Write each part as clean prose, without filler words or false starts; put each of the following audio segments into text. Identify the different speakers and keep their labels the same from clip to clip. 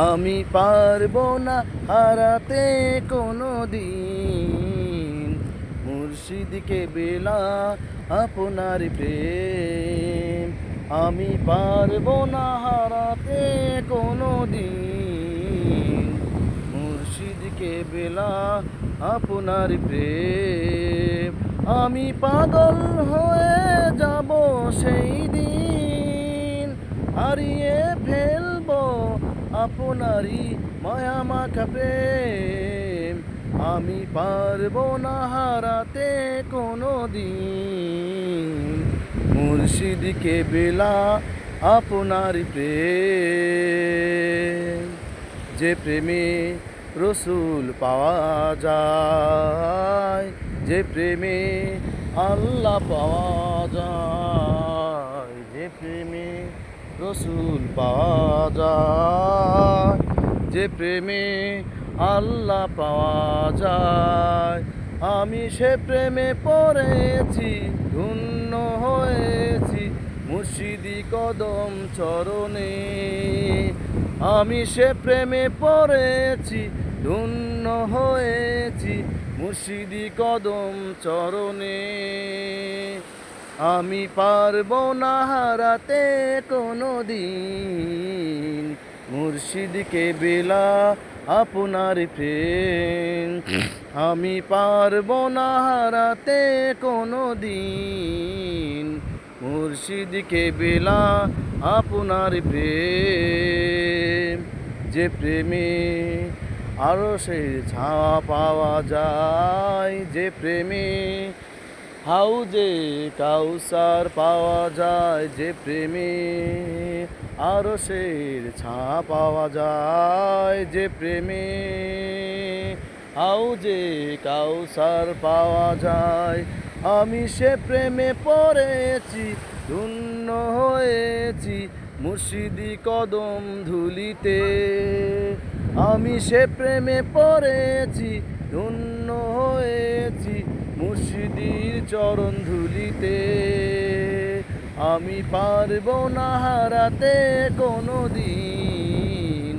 Speaker 1: আমি পারবো না হারাতে কোনো দিন মুর্শিদকে বেলা আপনার প্রেম। আমি পারবো না হারাতে কোনো দিন মুর্শিদকে বেলা আপনার প্রেম। আমি পাগল হয়ে যাব সেই দিন, হারিয়ে ফেলবো আপনারই মায়া মাখা প্রেম। আমি পারবো না হারাতে কোনো দিন মুর্শিদকে বেলা আপনার প্রেম। যে প্রেমে রসুল পাওয়া যায়, যে প্রেমে আল্লাহ পাওয়া যায়, যে প্রেমে রসুল পাওয়া যায়, যে প্রেমে আল্লাহ পাওয়া যায়। আমি সে প্রেমে পড়েছি, ধন্য হয়েছি মুর্শিদি কদম চরণে। আমি সে প্রেমে পড়েছি, ধন্য হয়েছি মুর্শিদি কদম চরণে। আমি পারবো না হারাতে কোনো দিন মুর্শিদকে বেলা আপনার প্রেম। আমি পারবো না হারাতে কোনো দিন মুর্শিদকে বেলা আপনার প্রেম। যে প্রেমে আরো সে ছায়া পাওয়া যায়, যে প্রেমে হাউজে কাউসার পাওয়া যায়, যে প্রেমে আরো শের ছায়া পাওয়া যায়, যে প্রেমে হাউজে কাউসার পাওয়া যায়। আমি সে প্রেমে পড়েছি, ধন্য হয়েছি মুর্শিদি কদম ধুলিতে। আমি সে প্রেমে পড়েছি, ধন্য হয়েছি মুর্শিদির চরণ ধুলিতে। আমি পারবো না হারাতে কোনো দিন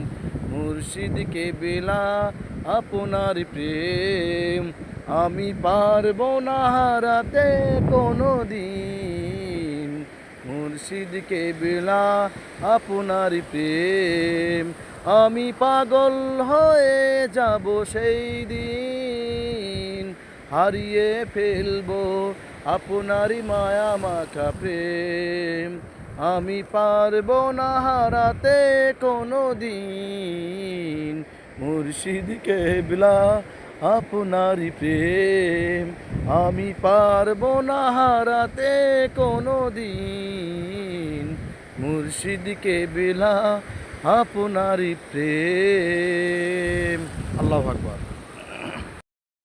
Speaker 1: মুর্শিদকে বেলা আপনার প্রেম। আমি পারবো না হারাতে কোনো দিন মুর্শিদকে বেলা আপনার প্রেম। আমি পাগল হয়ে যাব সেই দিন, হারিয়ে ফেলবো আপনারই মায়া মাখা প্রেম। আমি পারবো না হারাতে কোনো দিন মুর্শিদকে বেলা আপনারই প্রেম। আমি পারবো না হারাতে কোনো দিন মুর্শিদকে বেলা আপনারই প্রেম। আল্লাহু আকবার।